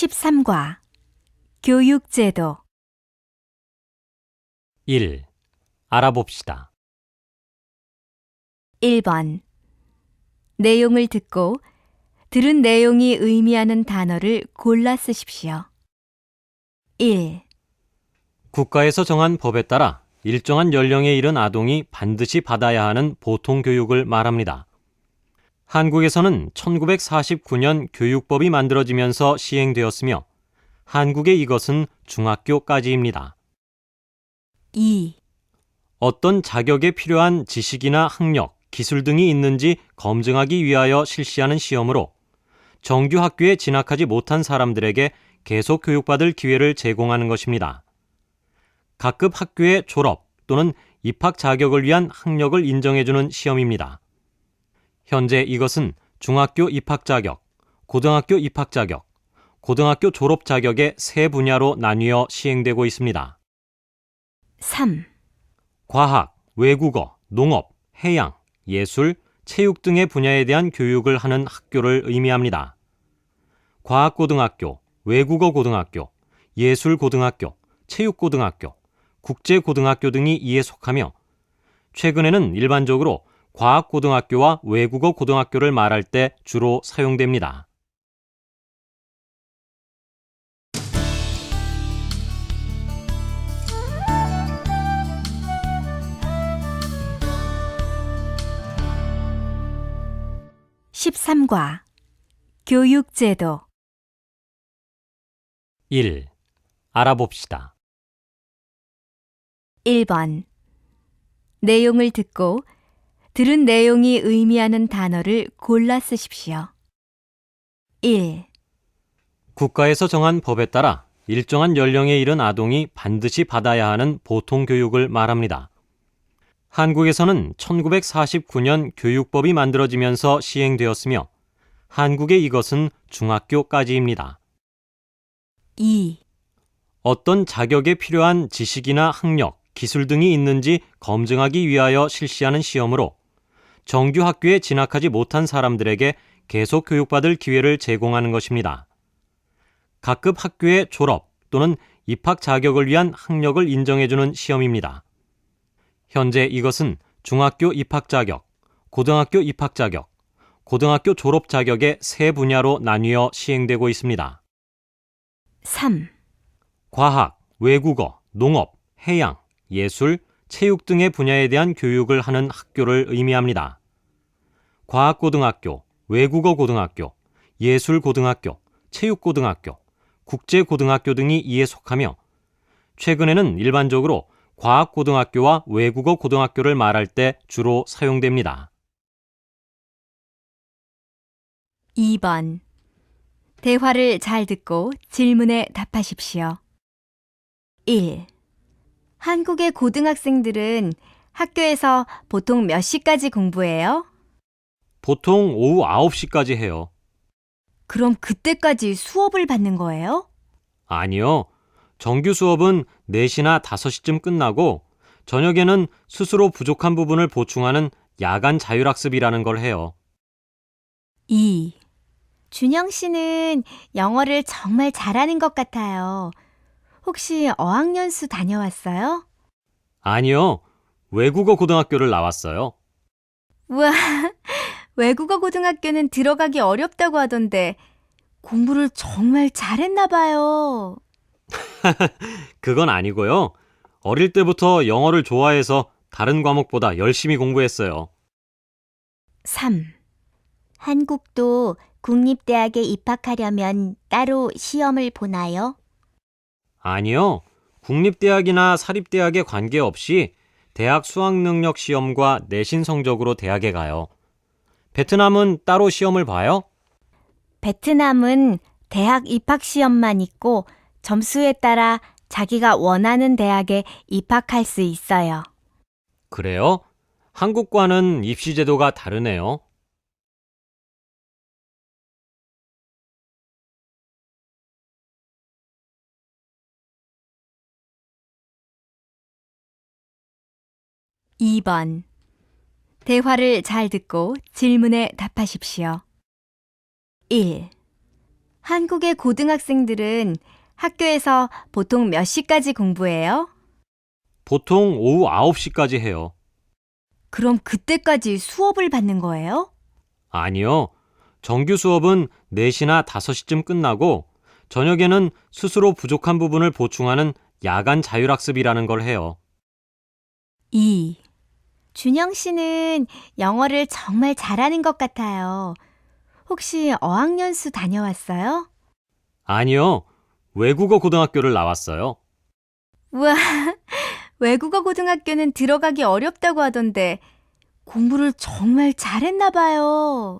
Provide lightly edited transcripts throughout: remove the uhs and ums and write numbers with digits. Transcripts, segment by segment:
13과 교육제도 1. 알아봅시다. 1번 내용을 듣고 들은 내용이 의미하는 단어를 골라 쓰십시오. 1. 국가에서 정한 법에 따라 일정한 연령에 이른 아동이 반드시 받아야 하는 보통교육을 말합니다. 한국에서는 1949년 교육법이 만들어지면서 시행되었으며 한국의 이것은 중학교까지입니다. 2. 어떤 자격에 필요한 지식이나 학력, 기술 등이 있는지 검증하기 위하여 실시하는 시험으로 정규 학교에 진학하지 못한 사람들에게 계속 교육받을 기회를 제공하는 것입니다. 각급 학교의 졸업 또는 입학 자격을 위한 학력을 인정해주는 시험입니다. 현재 이것은 중학교 입학 자격, 고등학교 입학 자격, 고등학교 졸업 자격의 세 분야로 나뉘어 시행되고 있습니다. 3. 과학, 외국어, 농업, 해양, 예술, 체육 등의 분야에 대한 교육을 하는 학교를 의미합니다. 과학고등학교, 외국어고등학교, 예술고등학교, 체육고등학교, 국제고등학교 등이 이에 속하며 최근에는 일반적으로 과학고등학교와 외국어고등학교를 말할 때 주로 사용됩니다. (13과) 교육제도 1. 알아봅시다. 1번 내용을 듣고 들은 내용이 의미하는 단어를 골라 쓰십시오. 1. 국가에서 정한 법에 따라 일정한 연령에 이른 아동이 반드시 받아야 하는 보통교육을 말합니다. 한국에서는 1949년 교육법이 만들어지면서 시행되었으며 한국의 이것은 중학교까지입니다. 2. 어떤 자격에 필요한 지식이나 학력, 기술 등이 있는지 검증하기 위하여 실시하는 시험으로 정규 학교에 진학하지 못한 사람들에게 계속 교육받을 기회를 제공하는 것입니다. 각급 학교의 졸업 또는 입학 자격을 위한 학력을 인정해주는 시험입니다. 현재 이것은 중학교 입학 자격, 고등학교 입학 자격, 고등학교 졸업 자격의 세 분야로 나뉘어 시행되고 있습니다. 3. 과학, 외국어, 농업, 해양, 예술, 체육 등의 분야에 대한 교육을 하는 학교를 의미합니다. 과학고등학교, 외국어고등학교, 예술고등학교, 체육고등학교, 국제고등학교 등이 이에 속하며 최근에는 일반적으로 과학고등학교와 외국어고등학교를 말할 때 주로 사용됩니다. 2번 대화를 잘 듣고 질문에 답하십시오. 1. 한국의 고등학생들은 학교에서 보통 몇 시까지 공부해요? 보통 오후 9시까지 해요. 그럼 그때까지 수업을 받는 거예요? 아니요. 정규 수업은 4시나 5시쯤 끝나고 저녁에는 스스로 부족한 부분을 보충하는 야간 자율학습이라는 걸 해요. 2. 준영 씨는 영어를 정말 잘하는 것 같아요. 혹시 어학연수 다녀왔어요? 아니요. 외국어 고등학교를 나왔어요. 우와, 외국어 고등학교는 들어가기 어렵다고 하던데 공부를 정말 잘했나 봐요. 그건 아니고요. 어릴 때부터 영어를 좋아해서 다른 과목보다 열심히 공부했어요. 3. 한국도 국립대학에 입학하려면 따로 시험을 보나요? 아니요. 국립대학이나 사립대학에 관계없이 대학 수학능력 시험과 내신 성적으로 대학에 가요. 베트남은 따로 시험을 봐요? 베트남은 대학 입학 시험만 있고 점수에 따라 자기가 원하는 대학에 입학할 수 있어요. 그래요? 한국과는 입시 제도가 다르네요. 2번 대화를 잘 듣고 질문에 답하십시오. 1. 한국의 고등학생들은 학교에서 보통 몇 시까지 공부해요? 보통 오후 9시까지 해요. 그럼 그때까지 수업을 받는 거예요? 아니요. 정규 수업은 4시나 5시쯤 끝나고 저녁에는 스스로 부족한 부분을 보충하는 야간 자율학습이라는 걸 해요. 2. 준영 씨는 영어를 정말 잘하는 것 같아요. 혹시 어학연수 다녀왔어요? 아니요. 외국어 고등학교를 나왔어요. 우와, 외국어 고등학교는 들어가기 어렵다고 하던데 공부를 정말 잘했나 봐요.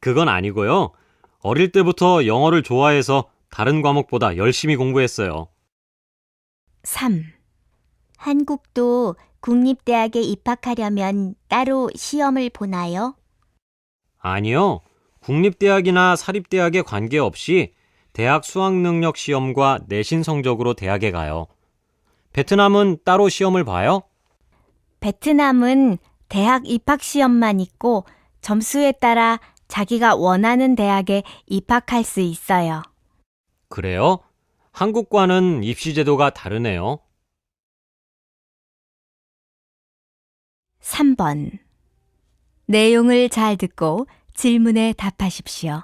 그건 아니고요. 어릴 때부터 영어를 좋아해서 다른 과목보다 열심히 공부했어요. 3. 한국도 국립대학에 입학하려면 따로 시험을 보나요? 아니요. 국립대학이나 사립대학에 관계없이 대학 수학능력 시험과 내신 성적으로 대학에 가요. 베트남은 따로 시험을 봐요? 베트남은 대학 입학 시험만 있고 점수에 따라 자기가 원하는 대학에 입학할 수 있어요. 그래요? 한국과는 입시 제도가 다르네요. 3번. 내용을 잘 듣고 질문에 답하십시오.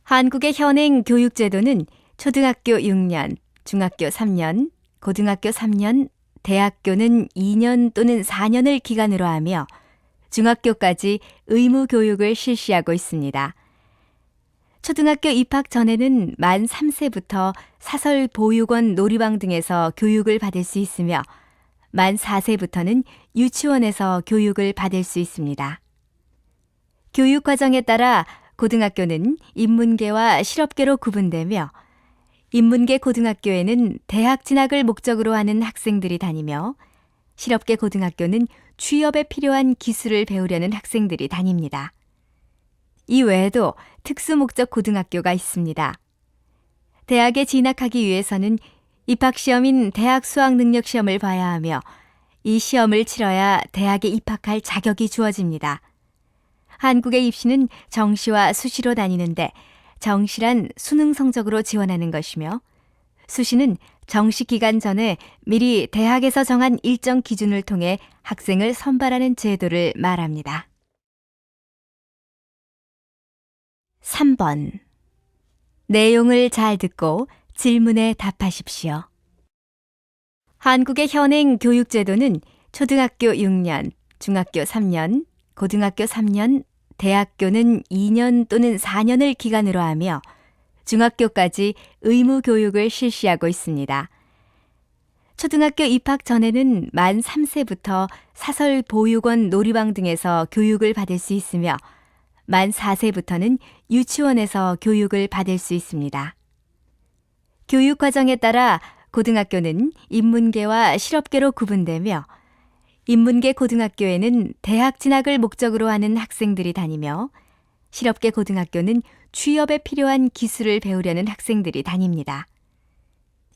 한국의 현행 교육제도는 초등학교 6년, 중학교 3년, 고등학교 3년, 대학교는 2년 또는 4년을 기간으로 하며 중학교까지 의무 교육을 실시하고 있습니다. 초등학교 입학 전에는 만 3세부터 사설 보육원 놀이방 등에서 교육을 받을 수 있으며 만 4세부터는 유치원에서 교육을 받을 수 있습니다. 교육 과정에 따라 고등학교는 인문계와 실업계로 구분되며 인문계 고등학교에는 대학 진학을 목적으로 하는 학생들이 다니며 실업계 고등학교는 취업에 필요한 기술을 배우려는 학생들이 다닙니다. 이 외에도 특수목적 고등학교가 있습니다. 대학에 진학하기 위해서는 입학시험인 대학 수학능력시험을 봐야 하며 이 시험을 치러야 대학에 입학할 자격이 주어집니다. 한국의 입시는 정시와 수시로 다니는데 정시란 수능 성적으로 지원하는 것이며 수시는 정시 기간 전에 미리 대학에서 정한 일정 기준을 통해 학생을 선발하는 제도를 말합니다. 3번. 내용을 잘 듣고 질문에 답하십시오. 한국의 현행 교육제도는 초등학교 6년, 중학교 3년, 고등학교 3년, 대학교는 2년 또는 4년을 기간으로 하며 중학교까지 의무 교육을 실시하고 있습니다. 초등학교 입학 전에는 만 3세부터 사설 보육원 놀이방 등에서 교육을 받을 수 있으며 만 4세부터는 유치원에서 교육을 받을 수 있습니다. 교육 과정에 따라 고등학교는 인문계와 실업계로 구분되며 인문계 고등학교에는 대학 진학을 목적으로 하는 학생들이 다니며 실업계 고등학교는 취업에 필요한 기술을 배우려는 학생들이 다닙니다.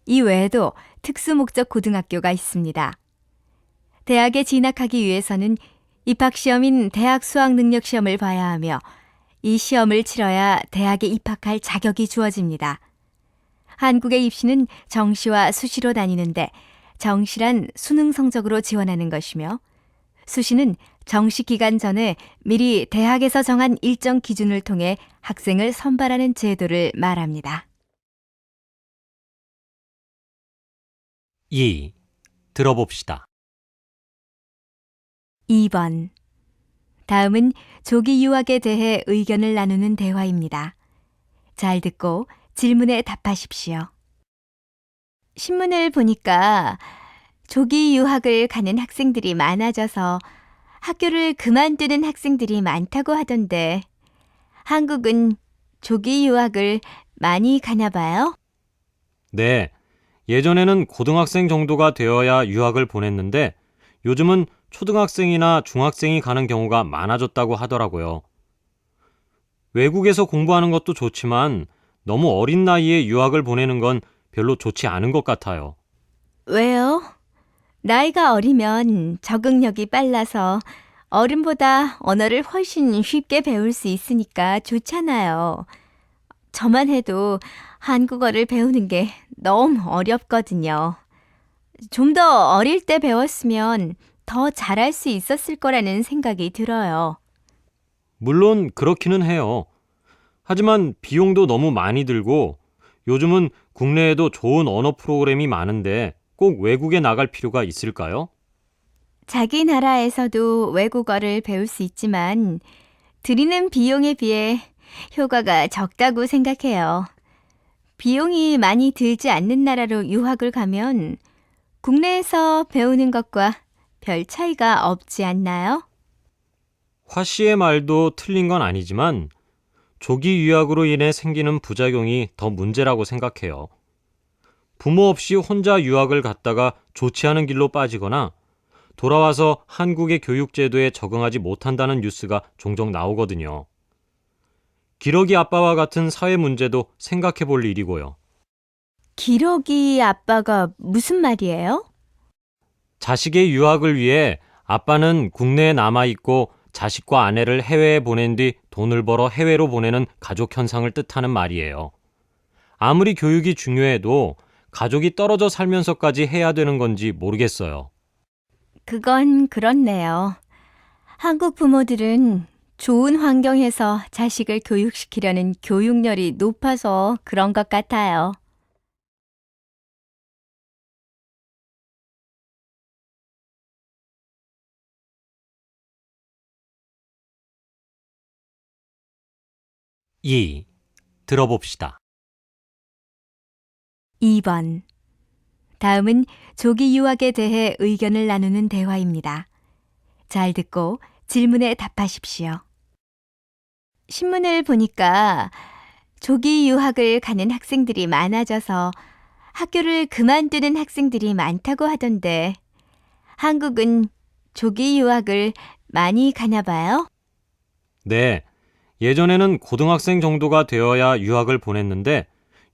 이 외에도 특수목적 고등학교가 있습니다. 대학에 진학하기 위해서는 입학시험인 대학 수학능력시험을 봐야 하며 이 시험을 치러야 대학에 입학할 자격이 주어집니다. 한국의 입시는 정시와 수시로 다니는데 정시란 수능 성적으로 지원하는 것이며 수시는 정시 기간 전에 미리 대학에서 정한 일정 기준을 통해 학생을 선발하는 제도를 말합니다. 2. 들어봅시다. 2번. 다음은 조기 유학에 대해 의견을 나누는 대화입니다. 잘 듣고 질문에 답하십시오. 신문을 보니까 조기 유학을 가는 학생들이 많아져서 학교를 그만두는 학생들이 많다고 하던데 한국은 조기 유학을 많이 가나 봐요? 네. 예전에는 고등학생 정도가 되어야 유학을 보냈는데 요즘은 초등학생이나 중학생이 가는 경우가 많아졌다고 하더라고요. 외국에서 공부하는 것도 좋지만 너무 어린 나이에 유학을 보내는 건 별로 좋지 않은 것 같아요. 왜요? 나이가 어리면 적응력이 빨라서 어른보다 언어를 훨씬 쉽게 배울 수 있으니까 좋잖아요. 저만 해도 한국어를 배우는 게 너무 어렵거든요. 좀 더 어릴 때 배웠으면 더 잘할 수 있었을 거라는 생각이 들어요. 물론 그렇기는 해요. 하지만 비용도 너무 많이 들고 요즘은 국내에도 좋은 언어 프로그램이 많은데 꼭 외국에 나갈 필요가 있을까요? 자기 나라에서도 외국어를 배울 수 있지만 들이는 비용에 비해 효과가 적다고 생각해요. 비용이 많이 들지 않는 나라로 유학을 가면 국내에서 배우는 것과 별 차이가 없지 않나요? 화 씨의 말도 틀린 건 아니지만 조기 유학으로 인해 생기는 부작용이 더 문제라고 생각해요. 부모 없이 혼자 유학을 갔다가 좋지 않은 길로 빠지거나 돌아와서 한국의 교육제도에 적응하지 못한다는 뉴스가 종종 나오거든요. 기러기 아빠와 같은 사회 문제도 생각해 볼 일이고요. 기러기 아빠가 무슨 말이에요? 자식의 유학을 위해 아빠는 국내에 남아있고 자식과 아내를 해외에 보낸 뒤 돈을 벌어 해외로 보내는 가족 현상을 뜻하는 말이에요. 아무리 교육이 중요해도 가족이 떨어져 살면서까지 해야 되는 건지 모르겠어요. 그건 그렇네요. 한국 부모들은 좋은 환경에서 자식을 교육시키려는 교육열이 높아서 그런 것 같아요. 이 들어봅시다. 2번. 다음은 조기 유학에 대해 의견을 나누는 대화입니다. 잘 듣고 질문에 답하십시오. 신문을 보니까 조기 유학을 가는 학생들이 많아져서 학교를 그만두는 학생들이 많다고 하던데 한국은 조기 유학을 많이 가나 봐요? 네, 예전에는 고등학생 정도가 되어야 유학을 보냈는데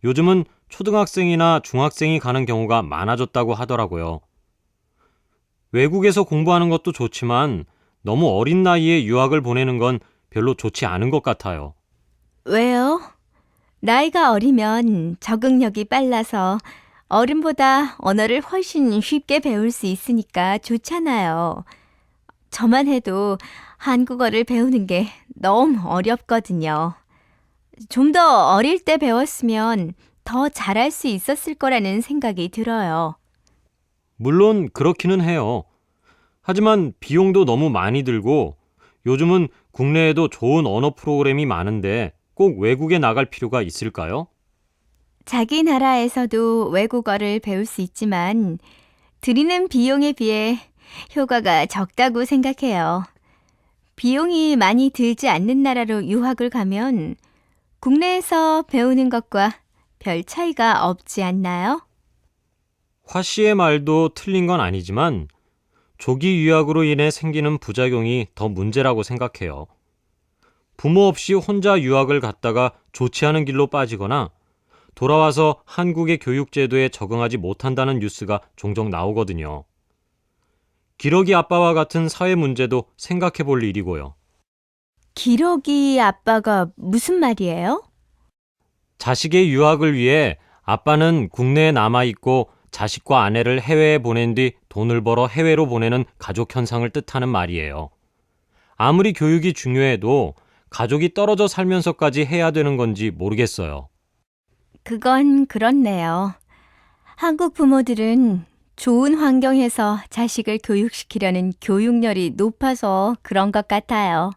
요즘은 초등학생이나 중학생이 가는 경우가 많아졌다고 하더라고요. 외국에서 공부하는 것도 좋지만 너무 어린 나이에 유학을 보내는 건 별로 좋지 않은 것 같아요. 왜요? 나이가 어리면 적응력이 빨라서 어른보다 언어를 훨씬 쉽게 배울 수 있으니까 좋잖아요. 저만 해도 한국어를 배우는 게 너무 어렵거든요. 좀 더 어릴 때 배웠으면 더 잘할 수 있었을 거라는 생각이 들어요. 물론 그렇기는 해요. 하지만 비용도 너무 많이 들고 요즘은 국내에도 좋은 언어 프로그램이 많은데 꼭 외국에 나갈 필요가 있을까요? 자기 나라에서도 외국어를 배울 수 있지만 들이는 비용에 비해 효과가 적다고 생각해요. 비용이 많이 들지 않는 나라로 유학을 가면 국내에서 배우는 것과 별 차이가 없지 않나요? 화 씨의 말도 틀린 건 아니지만 조기 유학으로 인해 생기는 부작용이 더 문제라고 생각해요. 부모 없이 혼자 유학을 갔다가 좋지 않은 길로 빠지거나 돌아와서 한국의 교육제도에 적응하지 못한다는 뉴스가 종종 나오거든요. 기러기 아빠와 같은 사회 문제도 생각해 볼 일이고요. 기러기 아빠가 무슨 말이에요? 자식의 유학을 위해 아빠는 국내에 남아있고 자식과 아내를 해외에 보낸 뒤 돈을 벌어 해외로 보내는 가족 현상을 뜻하는 말이에요. 아무리 교육이 중요해도 가족이 떨어져 살면서까지 해야 되는 건지 모르겠어요. 그건 그렇네요. 한국 부모들은 좋은 환경에서 자식을 교육시키려는 교육열이 높아서 그런 것 같아요.